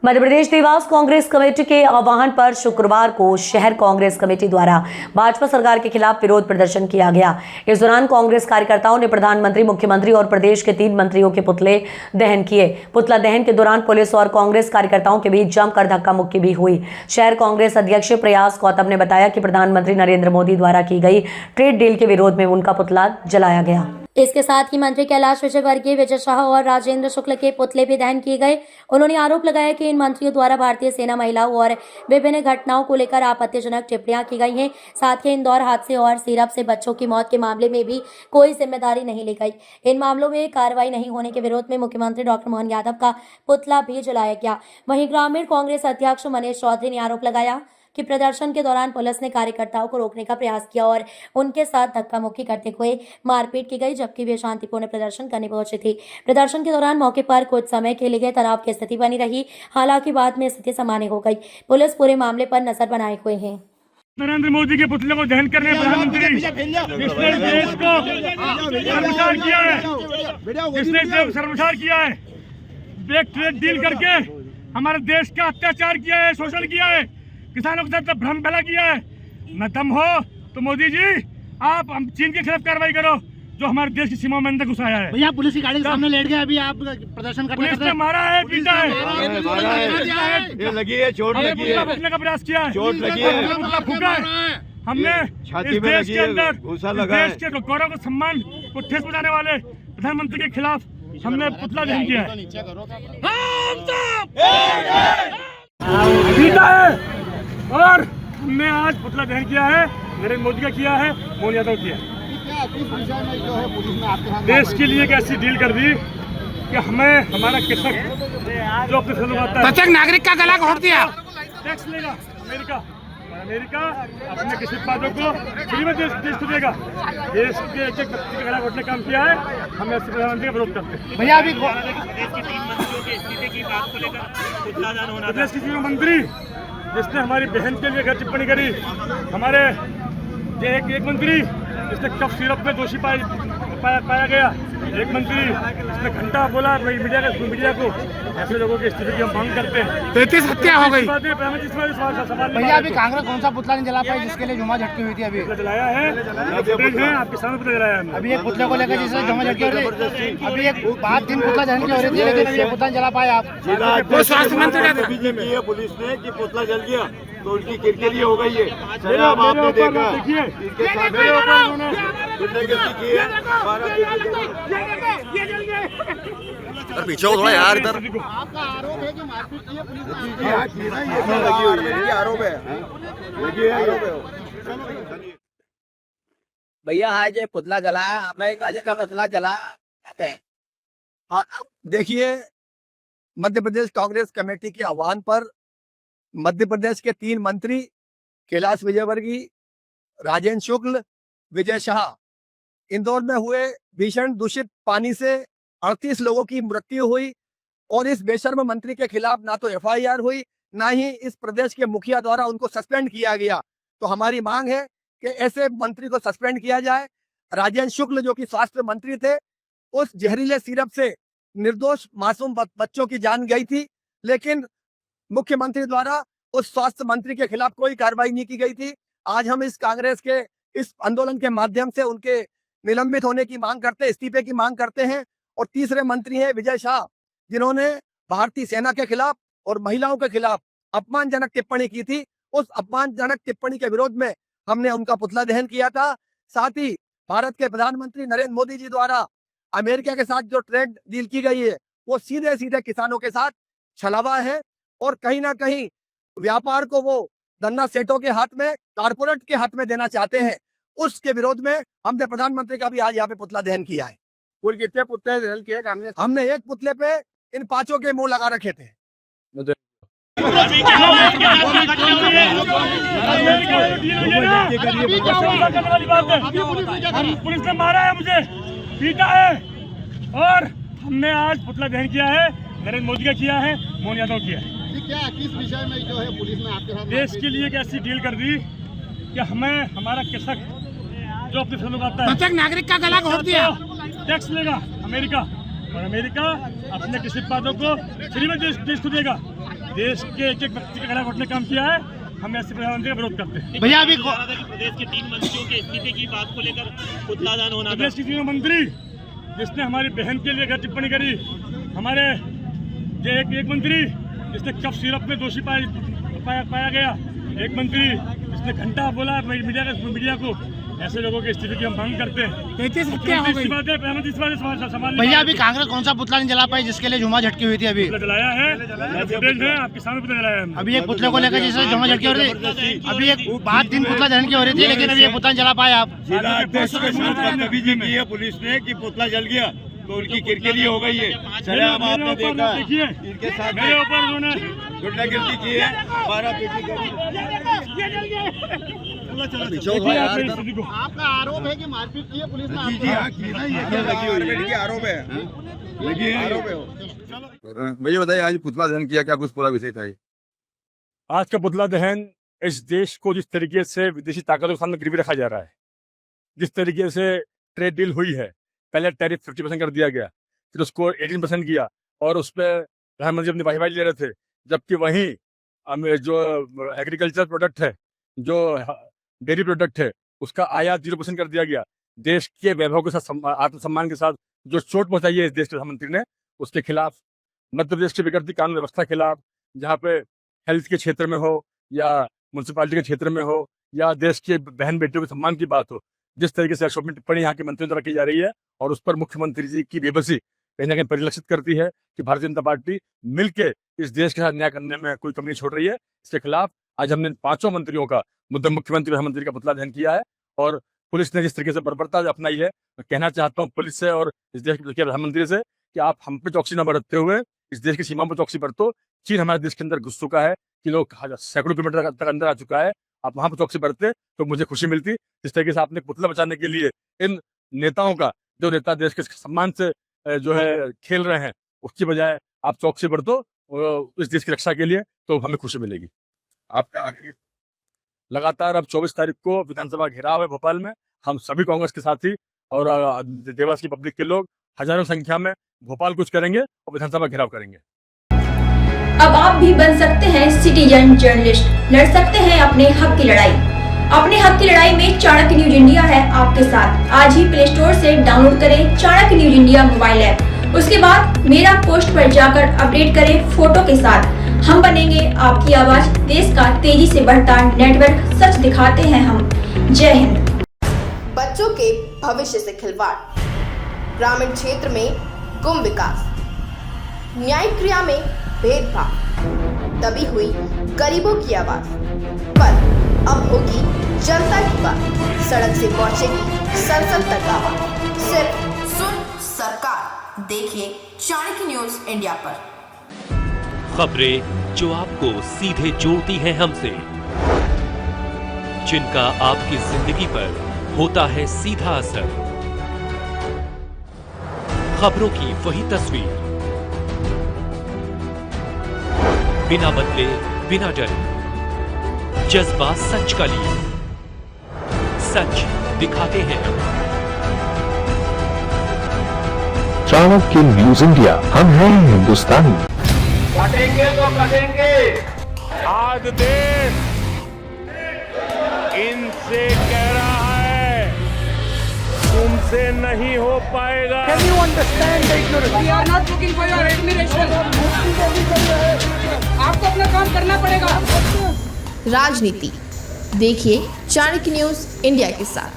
Madhya Pradesh Dewas Congress committee के आह्वान पर शुक्रवार को शहर कांग्रेस कमेटी द्वारा भाजपा सरकार के खिलाफ विरोध प्रदर्शन किया गया। इस दौरान कांग्रेस कार्यकर्ताओं ने प्रधानमंत्री, मुख्यमंत्री और प्रदेश के 3 मंत्रियों के पुतले दहन किए। पुतला दहन के दौरान पुलिस और कांग्रेस कार्यकर्ताओं के बीच जमकर धक्का मुक्की भी हुई। शहर कांग्रेस अध्यक्ष प्रयास गौतम ने बताया कि प्रधानमंत्री नरेंद्र मोदी द्वारा की गई ट्रेड डील के विरोध में उनका पुतला जलाया गया। इसके साथ ही मंत्री कैलाश विजयवर्गीय, विजय शाह और राजेंद्र शुक्ल के पुतले भी दहन किए गए। उन्होंने आरोप लगाया कि इन मंत्रियों द्वारा भारतीय सेना, महिलाओं और विभिन्न घटनाओं को लेकर आपत्तिजनक टिप्पणियां की गई हैं। साथ ही इंदौर हादसे और सिरप से बच्चों की मौत के मामले में भी कोई जिम्मेदारी नहीं ली गई। इन मामलों में कार्रवाई नहीं होने के विरोध में मुख्यमंत्री डॉक्टर मोहन यादव का पुतला भी जलाया गया। वहीं ग्रामीण कांग्रेस अध्यक्ष मनीष चौधरी ने आरोप लगाया कि प्रदर्शन के दौरान पुलिस ने कार्यकर्ताओं को रोकने का प्रयास किया और उनके साथ धक्का मुक्की करते हुए मारपीट की गई, जबकि वे शांतिपूर्ण प्रदर्शन करने पहुंचे थे। प्रदर्शन के दौरान मौके पर कुछ समय के लिए तनाव की स्थिति बनी रही, हालांकि बाद में स्थिति सामान्य हो गई। पुलिस पूरे मामले पर नजर बनाए हुए है। नरेंद्र मोदी के पुतले को दहन करने प्रधानमंत्री जिसने देश को शर्मसार किया है, जिसने शर्मसार किया है, ब्रेक ट्रेड डील करके हमारे देश का अत्याचार किया है, शोषण किया है, किसानों के साथ भ्रम फैला किया है। न दम हो तो मोदी जी आप चीन के खिलाफ कार्रवाई करो जो हमारे देश की सीमा में अंदर घुसाया है। भैया पुलिस की गाड़ी के सामने लेट गए, अभी आप प्रदर्शन कर रहे हैं। पुलिस ने मारा है, पीटा है, ये लगी है, चोट लगी है, फूकने का प्रयास किया है, चोट लगी है, फूका है। हमने छाती इस में देश लगी के है, अंदर घूसा लगा है। देश के गौरव को, सम्मान को ठेस पहुंचाने वाले प्रधानमंत्री के खिलाफ हमने पुतला दहन किया है, पीटा है और हमने आज पुतला दहन किया है। नरेंद्र मोदी का किया है, मोहन यादव किया है। देश के लिए एक ऐसी डील कर दी कि हमें हमारा कृषक जो अपने फसलों आता है, नागरिक का गला घोट दिया, टैक्स लेगा। अमेरिका अपने कृषि उत्पादों को फ्री में देश को देगा। देश के एक व्यक्ति का गला घोटने काम किया है, हम ऐसे प्रधानमंत्री का विरोध करते हैं। भैया अभी प्रदेश के 3 मंत्री जिसने हमारी बहन के लिए टिप्पणी करी, हमारे एक मंत्री जिसने कफ सिरप में दोषी पाया गया, एक मंत्री जिसने घंटा बोला मीडिया को, ऐसे लोगों के इस्तीफे की हम मांग करते हैं। 33 हत्या हो गई। भैया अभी कांग्रेस कौन सा पुतला नहीं जला पाई जिसके लिए जुमा झटकी हुई थी? अभी जलाया है, आपके सामने पुतला जलाया है। अभी एक पुतले को लेकर जिससे जुमा झटकी हो रही, अभी एक 5 दिन पुतला दहन की हो रही थी, लेकिन अभी पुतला जला पाया आप। स्वास्थ्य मंत्री ने पुलिस ने कि पुतला जल गया तो उनकी किरकिरी हो गई है। शराब आपने देखा, इसके साथ पीछे हो थोड़ा यार, इधर आपका आरोप है कि मारपीट की है पुलिस ने? भैया आज ये पुतला जलाया, हमें एक अजय का पुतला जलाया है। हाँ, देखिए मध्य प्रदेश कांग्रेस कमेटी के आह्वान पर मध्य प्रदेश के 3 मंत्री कैलाश विजयवर्गीय, राजेंद्र शुक्ल, विजय शाह इंदौर में हुए भीषण दूषित पानी से 38 लोगों की मृत्यु हुई और इस बेशर्म मंत्री के खिलाफ ना तो FIR हुई, ना ही इस प्रदेश के मुखिया द्वारा उनको सस्पेंड किया गया। तो हमारी मांग है कि ऐसे मंत्री को सस्पेंड किया जाए। राजेंद्र शुक्ल जो कि स्वास्थ्य मंत्री थे, उस जहरीले सिरप से निर्दोष मासूम बच्चों की जान गई थी, लेकिन मुख्यमंत्री द्वारा उस स्वास्थ्य मंत्री के खिलाफ कोई कार्रवाई नहीं की गई थी। आज हम इस कांग्रेस के इस आंदोलन के माध्यम से उनके निलंबित होने की मांग करते, इस्तीफे की मांग करते हैं। और तीसरे मंत्री हैं विजय शाह, जिन्होंने भारतीय सेना के खिलाफ और महिलाओं के खिलाफ अपमानजनक टिप्पणी की थी। उस अपमानजनक टिप्पणी के विरोध में हमने उनका पुतला दहन किया था। साथ ही भारत के प्रधानमंत्री नरेंद्र मोदी जी द्वारा अमेरिका के साथ जो ट्रेड डील की गई है, वो सीधे सीधे किसानों के साथ छलावा है और कहीं ना कहीं व्यापार को वो धन्ना सेठों के हाथ में, कारपोरेट के हाथ में देना चाहते हैं। उसके विरोध में हमने प्रधानमंत्री का भी आज यहाँ पे पुतला दहन किया है। कुल कितने पुतले दहन किए हमने एक पुतले पे इन 5 के मुंह लगा रखे थे। पुलिस ने मारा है, मुझे पीटा है और हमने आज पुतला दहन किया है। नरेंद्र मोदी का किया है, मोहन यादव किया है। क्या किस विषय में जो है पुलिस ने आपके साथ देश के लिए एक ऐसी डील कर दी कि हमें हमारा कृषक जो अपने फसलों को आता है, नागरिक का गला घोट दिया, टैक्स लेगा। अमेरिका अपने कृषि उत्पादों को फ्री में देश को देगा। देश के एक व्यक्ति के खिलाफ उठने काम किया है, हम ऐसे प्रधानमंत्री का विरोध करते हैं। भैया अभी प्रदेश के 3 मंत्रियों के इस्तीफे की बात को लेकर पुतला दान होना था। प्रदेश के 3 मंत्री जिसने हमारी बहन के लिए टिप्पणी करी, हमारे जो एक मंत्री जिसने कफ सिरप में दोषी पाया गया, एक मंत्री जिसने घंटा बोला मीडिया को, ऐसे लोगों के इस्तीफे की हम मांग करते हैं। भैया अभी कांग्रेस कौन सा पुतला नहीं जला पाई जिसके लिए झुमा झटकी हुई थी? अभी जलाया है, फुटेज है, आपके सामने पुतला जलाया है। अभी एक पुतले को लेकर जिससे झुमा झटकी हो रही थी, अभी एक 5 दिन पुतला दहन की हो रही थी, लेकिन अभी एक पुतला नहीं जला पाए आप। जिला अध्यक्ष के साथ बदतमीजी की है पुलिस ने कि पुतला जल गया तो उनकी किरकिरी हो गई है। शराब आपने देखा है, इनके साथ मेरे ऊपर उन्होंने गुंडागिर्दी की है, 12 पीटी करी। आपका आरोप है कि मारपीट की है पुलिस ने? जी हाँ, की ना, ये आरोप है। भैया बताइए, आज पुतला दहन किया, क्या कुछ पूरा विषय था ये? आज का पुतला दहन इस देश को जिस तरीके से विदेशी ताकतों के सामने गिरवी रखा जा रहा है, जिस तरीके से ट्रेड डील हुई है, पहले टैरिफ 50% कर दिया गया, फिर उसको 18% किया और उस पर प्रधानमंत्री अपनी वाही ले रहे थे, जबकि वहीं जो एग्रीकल्चर प्रोडक्ट है, जो डेयरी प्रोडक्ट है, उसका आयात 0% कर दिया गया। देश के वैभव के साथ, आत्मसम्मान के साथ जो चोट पहुंचाई है इस देश के प्रधानमंत्री ने, उसके खिलाफ, मध्य प्रदेश की बिगड़ती कानून व्यवस्था के खिलाफ, जहाँ पे हेल्थ के क्षेत्र में हो या म्यूनसिपालिटी के क्षेत्र में हो या देश के बहन बेटियों के सम्मान की बात हो, जिस तरीके से अशोक में टिप्पणी यहाँ के मंत्रियों द्वारा की जा रही है और उस पर मुख्यमंत्री जी की बेबसी कहीं ना कहीं परिलक्षित करती है कि भारतीय जनता पार्टी मिलके इस देश के साथ न्याय करने में कोई कमी नहीं छोड़ रही है। इसके खिलाफ आज हमने 5 मंत्रियों का, मुख्यमंत्री प्रधानमंत्री का पुतला दहन किया है और पुलिस ने जिस तरीके से बर्बरता अपनाई है, मैं कहना चाहता हूँ पुलिस से और इस देश के प्रधानमंत्री से कि आप हम पे चौकसी न बरतते हुए इस देश की सीमा पर चौकसी बरतो। चीन हमारे देश के अंदर घुस चुका है, किलो सैकड़ों किलोमीटर तक अंदर आ चुका है, आप वहां पर चौकसी बरतते तो मुझे खुशी मिलती। जिस तरीके से आपने पुतला बचाने के लिए इन नेताओं का, जो नेता देश के सम्मान से जो है खेल रहे हैं, उसकी बजाय आप चौकसी बरतो इस देश की रक्षा के लिए, तो हमें खुशी मिलेगी। आपका लगातार अब 24 तारीख को विधानसभा घेराव है भोपाल में, हम सभी कांग्रेस के साथी और देवास की पब्लिक के लोग हजारों संख्या में भोपाल कुछ करेंगे और विधानसभा घेराव करेंगे। अब आप भी बन सकते हैं सिटीजन जर्नलिस्ट, लड़ सकते हैं अपने हक की लड़ाई। अपने हक की लड़ाई में चाणक्य न्यूज इंडिया है आपके साथ। आज ही प्ले स्टोर से डाउनलोड करें Chanakya news India mobile app. उसके बाद मेरा पोस्ट पर जाकर अपडेट करें फोटो के साथ। हम बनेंगे आपकी आवाज, देश का तेजी से बढ़ता नेटवर्क, सच दिखाते हैं हम। जय हिंद। बच्चों के भविष्य से खिलवाड़, ग्रामीण क्षेत्र में गुम विकास, न्यायिक क्रिया में भेदभाव, दबी हुई गरीबों की आवाज, पर अब होगी जनता की बात। सड़क से पहुंचेगी संसद तक आवाज। सिर्फ सुन सरकार, देखिए चाणक्य न्यूज इंडिया पर। खबरें जो आपको सीधे जोड़ती हैं हमसे, जिनका आपकी जिंदगी पर होता है सीधा असर। खबरों की वही तस्वीर, बिना बदले बिना डरे, जज्बा सच का लिए, सच दिखाते हैं। चाणक्य न्यूज इंडिया, हम हैं हिंदुस्तानी। कटेंगे तो कटेंगे। आज देश इनसे कह रहा है तुमसे नहीं हो पाएगा। Can you understand the ignorance? We are not looking for your admiration. आपको अपना काम करना पड़ेगा। राजनीति देखिए चाणक्य न्यूज इंडिया के साथ।